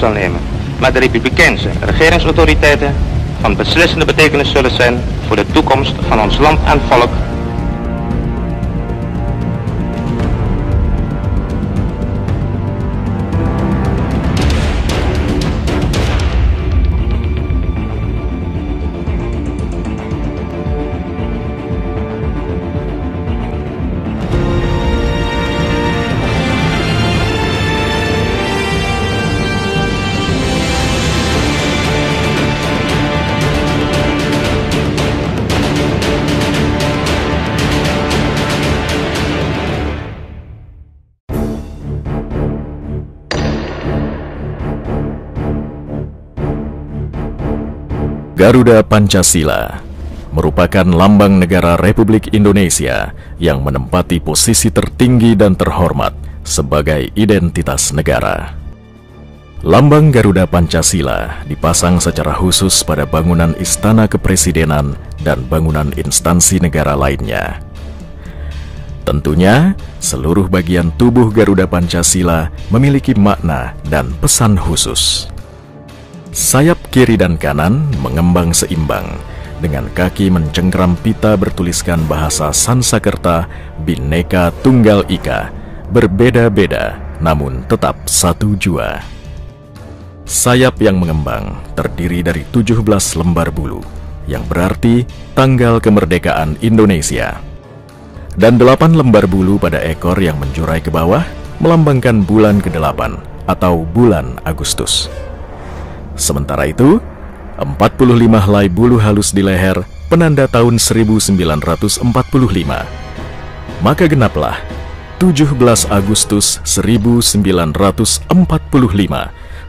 zal nemen, maar de Republikeinse regeringsautoriteiten van beslissende betekenis zullen zijn voor de toekomst van ons land en volk. Garuda Pancasila merupakan lambang negara Republik Indonesia yang menempati posisi tertinggi dan terhormat sebagai identitas negara. Lambang Garuda Pancasila dipasang secara khusus pada bangunan Istana Kepresidenan dan bangunan instansi negara lainnya. Tentunya, seluruh bagian tubuh Garuda Pancasila memiliki makna dan pesan khusus. Sayap kiri dan kanan mengembang seimbang, dengan kaki mencengkram pita bertuliskan bahasa Sansakerta Bhinneka Tunggal Ika, berbeda-beda namun tetap satu jua. Sayap yang mengembang terdiri dari 17 lembar bulu, yang berarti tanggal kemerdekaan Indonesia. Dan 8 lembar bulu pada ekor yang menjurai ke bawah melambangkan bulan ke-8 atau bulan Agustus. Sementara itu, 45 helai bulu halus di leher penanda tahun 1945. Maka genaplah 17 Agustus 1945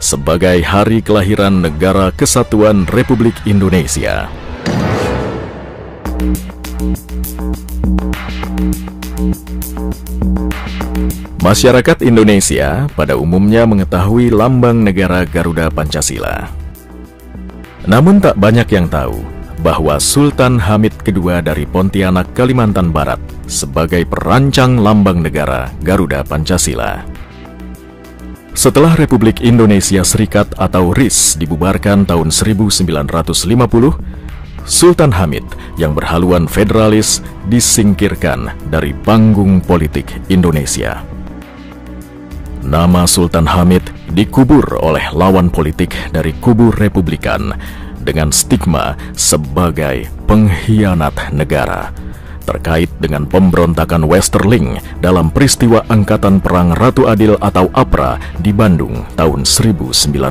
sebagai hari kelahiran Negara Kesatuan Republik Indonesia. Masyarakat Indonesia pada umumnya mengetahui lambang negara Garuda Pancasila. Namun tak banyak yang tahu bahwa Sultan Hamid II dari Pontianak, Kalimantan Barat sebagai perancang lambang negara Garuda Pancasila. Setelah Republik Indonesia Serikat atau RIS dibubarkan tahun 1950, Sultan Hamid yang berhaluan federalis disingkirkan dari panggung politik Indonesia. Nama Sultan Hamid dikubur oleh lawan politik dari kubu Republikan dengan stigma sebagai pengkhianat negara terkait dengan pemberontakan Westerling dalam peristiwa Angkatan Perang Ratu Adil atau APRA di Bandung tahun 1950.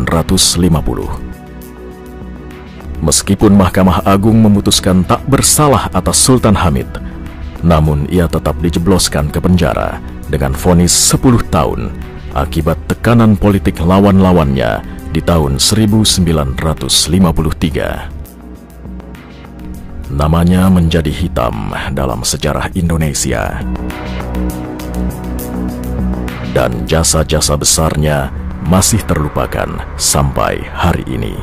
Meskipun Mahkamah Agung memutuskan tak bersalah atas Sultan Hamid, namun ia tetap dijebloskan ke penjara dengan vonis 10 tahun akibat tekanan politik lawan-lawannya di tahun 1953. Namanya menjadi hitam dalam sejarah Indonesia. Dan jasa-jasa besarnya masih terlupakan sampai hari ini.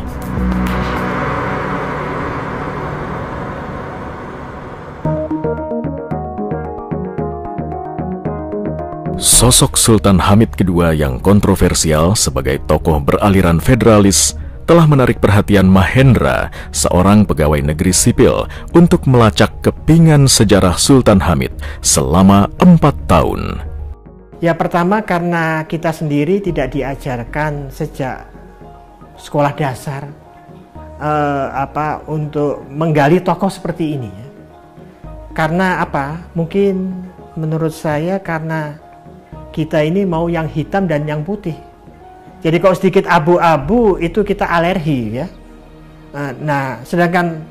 Sosok Sultan Hamid II yang kontroversial sebagai tokoh beraliran federalis telah menarik perhatian Mahendra, seorang pegawai negeri sipil, untuk melacak kepingan sejarah Sultan Hamid selama 4 tahun. Ya, pertama karena kita sendiri tidak diajarkan sejak sekolah dasar untuk menggali tokoh seperti ini. Karena apa? Mungkin menurut saya karena kita ini mau yang hitam dan yang putih. Jadi kalau sedikit abu-abu itu kita alergi ya. Nah, sedangkan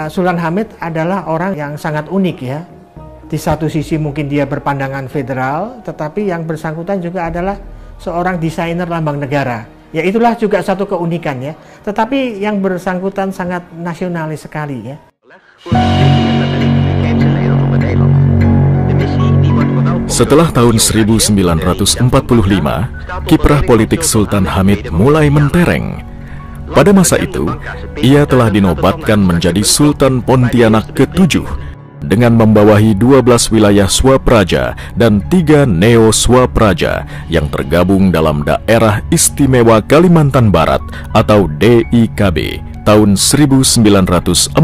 Sultan Hamid adalah orang yang sangat unik ya. Di satu sisi mungkin dia berpandangan federal, tetapi yang bersangkutan juga adalah seorang desainer lambang negara. Ya, itulah juga satu keunikan ya. Tetapi yang bersangkutan sangat nasionalis sekali ya. Setelah tahun 1945, kiprah politik Sultan Hamid mulai mentereng. Pada masa itu, ia telah dinobatkan menjadi Sultan Pontianak ke-7 dengan membawahi 12 wilayah Swapraja dan 3 Neo-Swapraja yang tergabung dalam Daerah Istimewa Kalimantan Barat atau DIKB tahun 1947.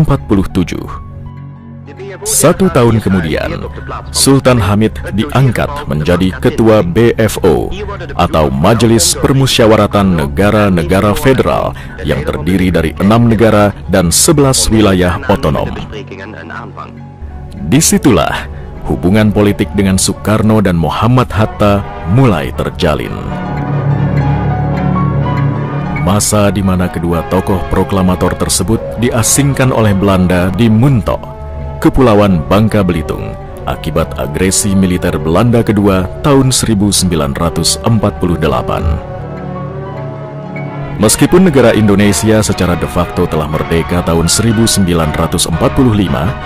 1 tahun kemudian, Sultan Hamid diangkat menjadi Ketua BFO atau Majelis Permusyawaratan Negara-Negara Federal yang terdiri dari 6 negara dan 11 wilayah otonom. Disitulah hubungan politik dengan Soekarno dan Muhammad Hatta mulai terjalin. Masa di mana kedua tokoh proklamator tersebut diasingkan oleh Belanda di Muntok, Kepulauan Bangka Belitung, akibat agresi militer Belanda kedua tahun 1948. Meskipun negara Indonesia secara de facto telah merdeka tahun 1945,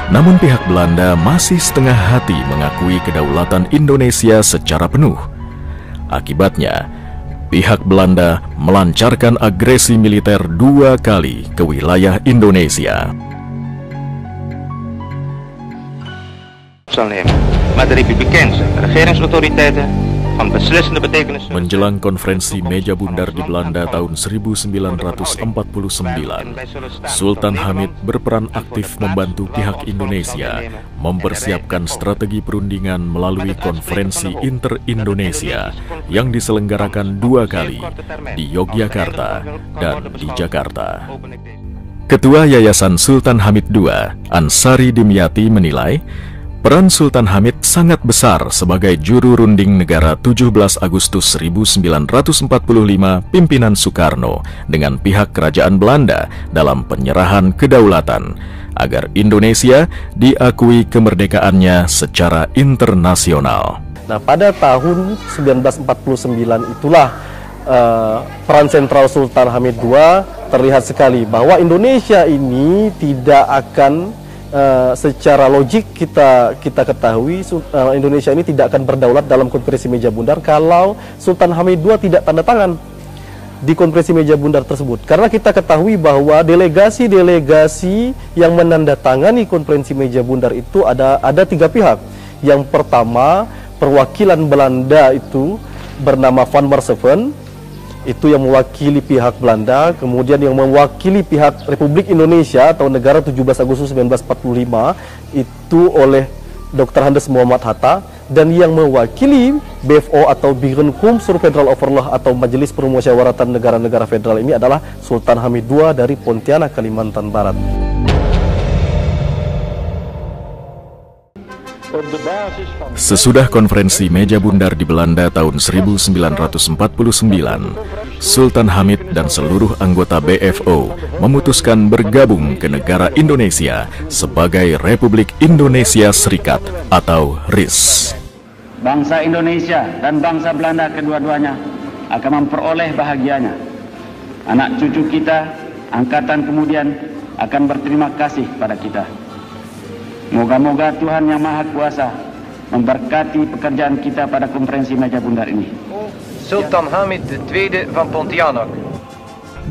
namun pihak Belanda masih setengah hati mengakui kedaulatan Indonesia secara penuh. Akibatnya, pihak Belanda melancarkan agresi militer 2 kali ke wilayah Indonesia. Maar de Republikeinse regeringsautoriteiten van beslissende betekenis. Menjelang konferensi meja bundar di Belanda tahun 1949, Sultan Hamid berperan aktif membantu pihak Indonesia mempersiapkan strategi perundingan melalui konferensi Inter-Indonesia yang diselenggarakan 2 kali di Yogyakarta dan di Jakarta. Ketua Yayasan Sultan Hamid II, Ansari Dimyati menilai peran Sultan Hamid sangat besar sebagai juru runding negara 17 Agustus 1945 pimpinan Soekarno dengan pihak kerajaan Belanda dalam penyerahan kedaulatan agar Indonesia diakui kemerdekaannya secara internasional. Nah, pada tahun 1949 itulah peran sentral Sultan Hamid II terlihat sekali bahwa Indonesia ini tidak akan secara logik kita ketahui Indonesia ini tidak akan berdaulat dalam konferensi meja bundar kalau Sultan Hamid II tidak tanda tangan di konferensi meja bundar tersebut. Karena kita ketahui bahwa delegasi-delegasi yang menandatangani konferensi meja bundar itu ada 3 pihak. Yang pertama, perwakilan Belanda itu bernama Van Marseven, itu yang mewakili pihak Belanda, kemudian yang mewakili pihak Republik Indonesia atau negara 17 Agustus 1945 itu oleh Dr. Handes Muhammad Hatta, dan yang mewakili BFO atau Birenkum Sur Federal Overlord atau Majelis Permusyawaratan Negara-Negara Federal ini adalah Sultan Hamid II dari Pontianak, Kalimantan Barat. Sesudah konferensi meja bundar di Belanda tahun 1949, Sultan Hamid dan seluruh anggota BFO memutuskan bergabung ke negara Indonesia sebagai Republik Indonesia Serikat atau RIS. Bangsa Indonesia dan bangsa Belanda kedua-duanya akan memperoleh bahagianya. Anak cucu kita, angkatan kemudian akan berterima kasih pada kita. Moga-moga Tuhan Yang Maha Kuasa memberkati pekerjaan kita pada konferensi meja bundar ini. Sultan Hamid II van Pontianak.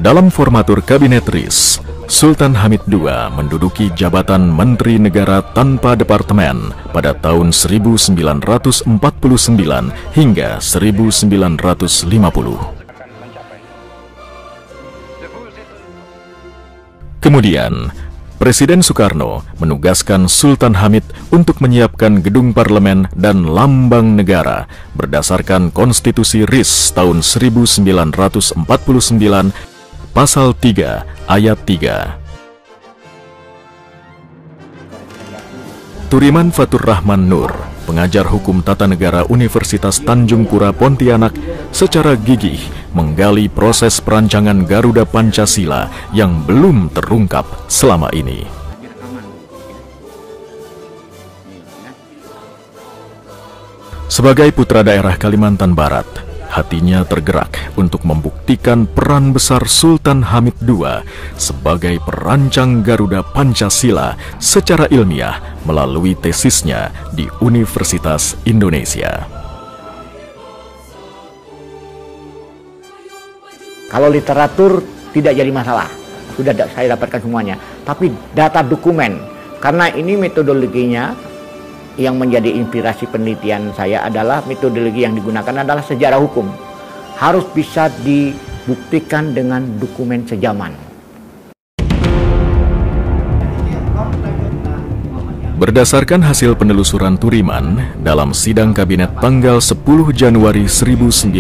Dalam formatur Kabinet RIS, Sultan Hamid II menduduki jabatan Menteri Negara tanpa Departemen pada tahun 1949 hingga 1950. Kemudian, Presiden Soekarno menugaskan Sultan Hamid untuk menyiapkan gedung parlemen dan lambang negara berdasarkan Konstitusi RIS tahun 1949 Pasal 3 Ayat 3. Turiman Fatur Rahman Nur, pengajar hukum tata negara Universitas Tanjung Pura Pontianak, secara gigih menggali proses perancangan Garuda Pancasila yang belum terungkap selama ini. Sebagai putra daerah Kalimantan Barat, hatinya tergerak untuk membuktikan peran besar Sultan Hamid II sebagai perancang Garuda Pancasila secara ilmiah melalui tesisnya di Universitas Indonesia. Kalau literatur tidak jadi masalah, sudah saya dapatkan semuanya. Tapi data dokumen Karena ini metodologinya yang menjadi inspirasi penelitian saya adalah metodologi yang digunakan adalah sejarah hukum. Harus bisa dibuktikan dengan dokumen sejaman. Berdasarkan hasil penelusuran Turiman dalam sidang kabinet tanggal 10 Januari 1950,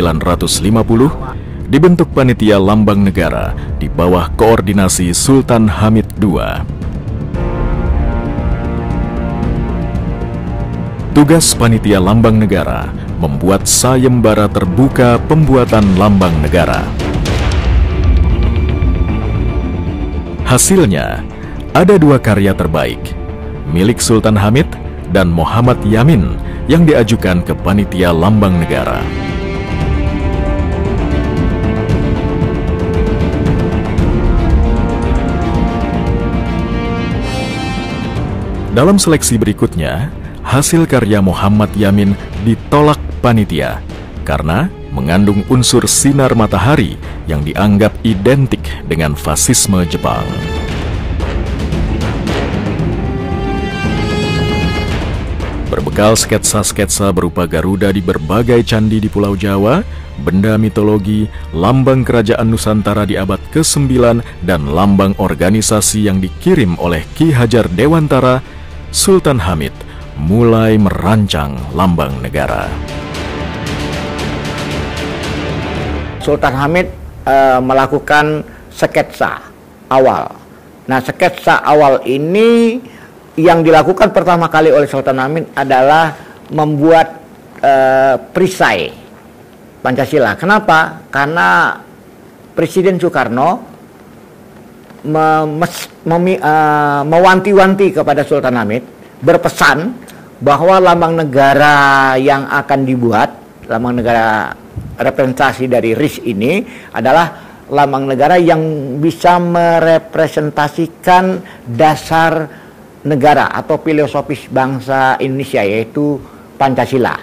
dibentuk panitia lambang negara di bawah koordinasi Sultan Hamid II. Tugas panitia lambang negara membuat sayembara terbuka pembuatan lambang negara. Hasilnya, ada 2 karya terbaik, milik Sultan Hamid dan Muhammad Yamin yang diajukan ke panitia lambang negara. Dalam seleksi berikutnya, hasil karya Muhammad Yamin ditolak panitia karena mengandung unsur sinar matahari yang dianggap identik dengan fasisme Jepang. Berbekal sketsa-sketsa berupa Garuda di berbagai candi di Pulau Jawa, benda mitologi, lambang kerajaan Nusantara di abad ke-9, dan lambang organisasi yang dikirim oleh Ki Hajar Dewantara, Sultan Hamid mulai merancang lambang negara. Sultan Hamid melakukan sketsa awal. Nah, sketsa awal ini yang dilakukan pertama kali oleh Sultan Hamid adalah membuat perisai Pancasila. Kenapa? Karena Presiden Soekarno mewanti-wanti kepada Sultan Hamid, berpesan bahwa lambang negara yang akan dibuat, lambang negara representasi dari RIS ini adalah lambang negara yang bisa merepresentasikan dasar negara atau filosofis bangsa Indonesia, yaitu Pancasila.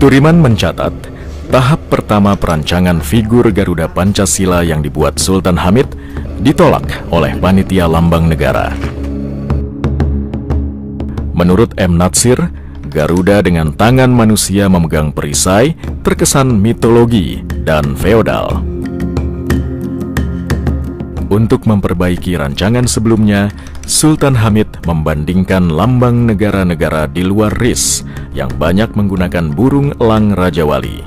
Turiman mencatat, tahap pertama perancangan figur Garuda Pancasila yang dibuat Sultan Hamid ditolak oleh panitia lambang negara. Menurut M. Natsir, Garuda dengan tangan manusia memegang perisai terkesan mitologi dan feodal. Untuk memperbaiki rancangan sebelumnya, Sultan Hamid membandingkan lambang negara-negara di luar RIS yang banyak menggunakan burung elang Raja Wali.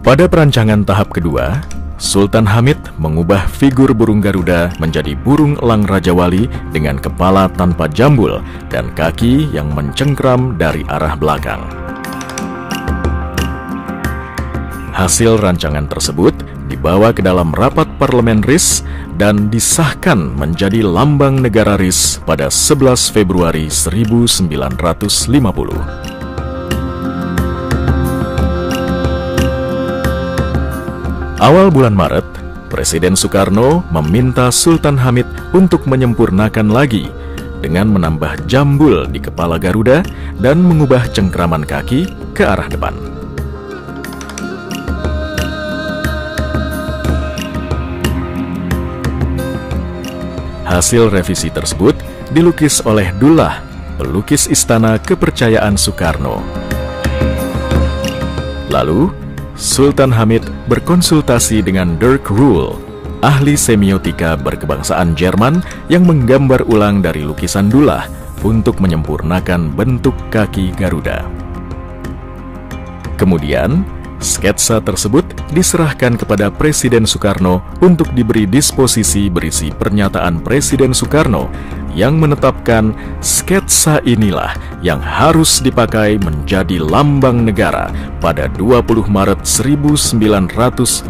Pada perancangan tahap kedua, Sultan Hamid mengubah figur burung Garuda menjadi burung elang Raja Wali dengan kepala tanpa jambul dan kaki yang mencengkram dari arah belakang. Hasil rancangan tersebut dibawa ke dalam rapat parlemen RIS dan disahkan menjadi lambang negara RIS pada 11 Februari 1950. Awal bulan Maret, Presiden Soekarno meminta Sultan Hamid untuk menyempurnakan lagi dengan menambah jambul di kepala Garuda dan mengubah cengkraman kaki ke arah depan. Hasil revisi tersebut dilukis oleh Dullah, pelukis Istana Kepercayaan Soekarno. Lalu, Sultan Hamid berkonsultasi dengan Dirk Rule, ahli semiotika berkebangsaan Jerman yang menggambar ulang dari lukisan Dullah untuk menyempurnakan bentuk kaki Garuda. Kemudian, sketsa tersebut diserahkan kepada Presiden Soekarno untuk diberi disposisi berisi pernyataan Presiden Soekarno yang menetapkan sketsa inilah yang harus dipakai menjadi lambang negara pada 20 Maret 1950,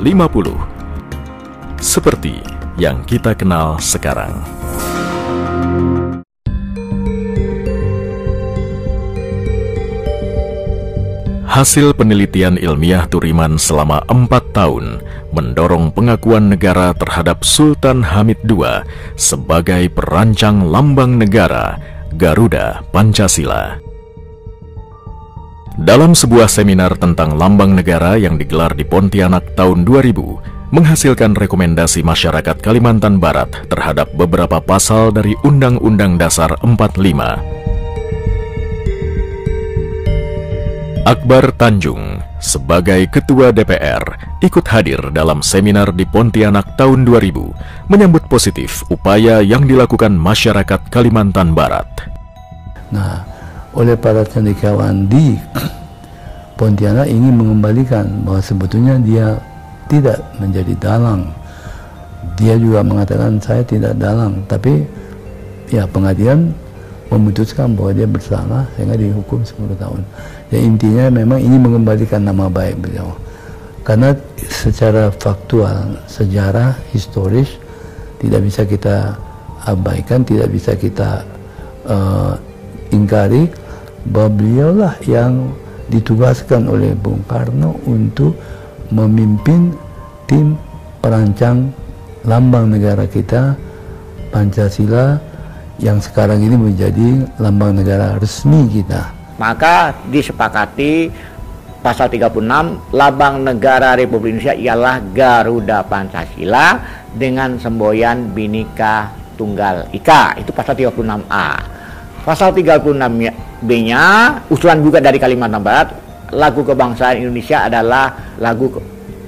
seperti yang kita kenal sekarang. Hasil penelitian ilmiah Turiman selama 4 tahun mendorong pengakuan negara terhadap Sultan Hamid II sebagai perancang lambang negara Garuda Pancasila. Dalam sebuah seminar tentang lambang negara yang digelar di Pontianak tahun 2000, menghasilkan rekomendasi masyarakat Kalimantan Barat terhadap beberapa pasal dari Undang-Undang Dasar 45. Akbar Tanjung sebagai Ketua DPR ikut hadir dalam seminar di Pontianak tahun 2000 menyambut positif upaya yang dilakukan masyarakat Kalimantan Barat. Nah, oleh para cendekiawan di Pontianak ingin mengembalikan bahwa sebetulnya dia tidak menjadi dalang. Dia juga mengatakan saya tidak dalang, tapi ya pengadilan memutuskan bahwa dia bersalah sehingga dihukum 10 tahun. Ya intinya memang ini mengembalikan nama baik beliau. Karena secara faktual, sejarah historis tidak bisa kita abaikan, tidak bisa kita ingkari bahwa beliaulah yang ditugaskan oleh Bung Karno untuk memimpin tim perancang lambang negara kita, Pancasila, yang sekarang ini menjadi lambang negara resmi kita. Maka disepakati pasal 36, lambang negara Republik Indonesia ialah Garuda Pancasila dengan semboyan Bhinneka Tunggal Ika. Itu pasal 36A. Pasal 36B-nya, usulan juga dari Kalimantan Barat, lagu kebangsaan Indonesia adalah lagu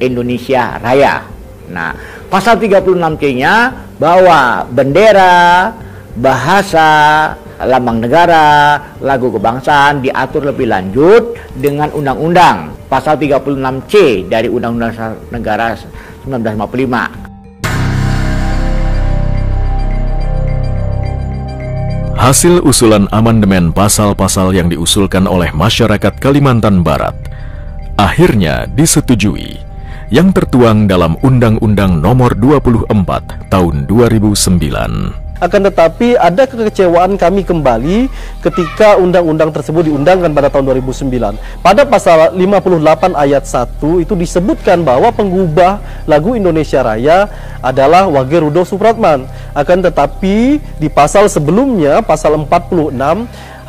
Indonesia Raya. Nah, pasal 36C-nya bahwa bendera, bahasa, lambang negara, lagu kebangsaan diatur lebih lanjut dengan undang-undang pasal 36C dari Undang-Undang Negara 1955. Hasil usulan amandemen pasal-pasal yang diusulkan oleh masyarakat Kalimantan Barat akhirnya disetujui, yang tertuang dalam Undang-Undang Nomor 24 Tahun 2009. Akan tetapi ada kekecewaan kami kembali ketika undang-undang tersebut diundangkan pada tahun 2009. Pada pasal 58 ayat 1 itu disebutkan bahwa penggubah lagu Indonesia Raya adalah Wage Rudolf Supratman. Akan tetapi di pasal sebelumnya, pasal 46,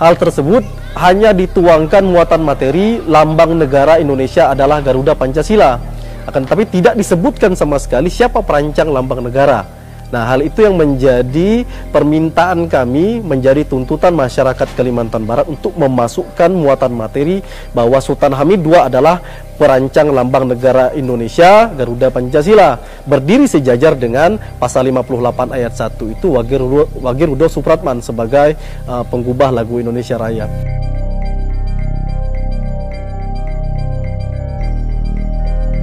hal tersebut hanya dituangkan muatan materi lambang negara Indonesia adalah Garuda Pancasila. Akan tetapi tidak disebutkan sama sekali siapa perancang lambang negara. Nah, hal itu yang menjadi permintaan kami, menjadi tuntutan masyarakat Kalimantan Barat untuk memasukkan muatan materi bahwa Sultan Hamid II adalah perancang lambang negara Indonesia, Garuda Pancasila, berdiri sejajar dengan pasal 58 ayat 1 itu Wage Rudolf Supratman sebagai penggubah lagu Indonesia Raya.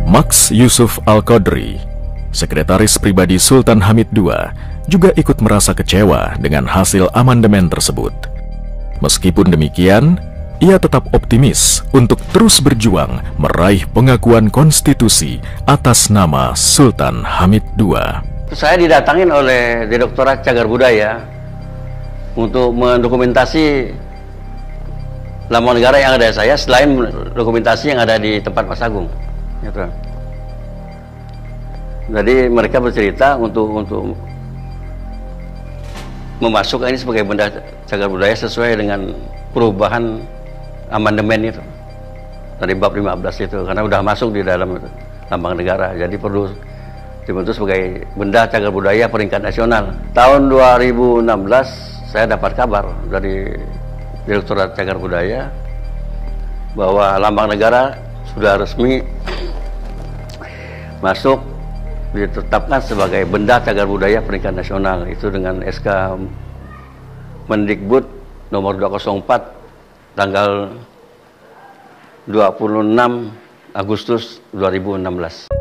Max Yusuf Al-Qadri, Sekretaris Pribadi Sultan Hamid II, juga ikut merasa kecewa dengan hasil amandemen tersebut. Meskipun demikian, ia tetap optimis untuk terus berjuang meraih pengakuan konstitusi atas nama Sultan Hamid II. Saya didatangin oleh Direktorat Cagar Budaya untuk mendokumentasi lambang negara yang ada saya, selain dokumentasi yang ada di tempat Mas Agung. Jadi mereka bercerita untuk memasukkan ini sebagai benda cagar budaya sesuai dengan perubahan amandemen itu dari bab 15 itu, karena sudah masuk di dalam lambang negara, jadi perlu dibentuk sebagai benda cagar budaya peringkat nasional. Tahun 2016 saya dapat kabar dari Direktorat Cagar Budaya bahwa lambang negara sudah resmi masuk, ditetapkan sebagai benda cagar budaya peringkat nasional, itu dengan SK Mendikbud nomor 204 tanggal 26 Agustus 2016.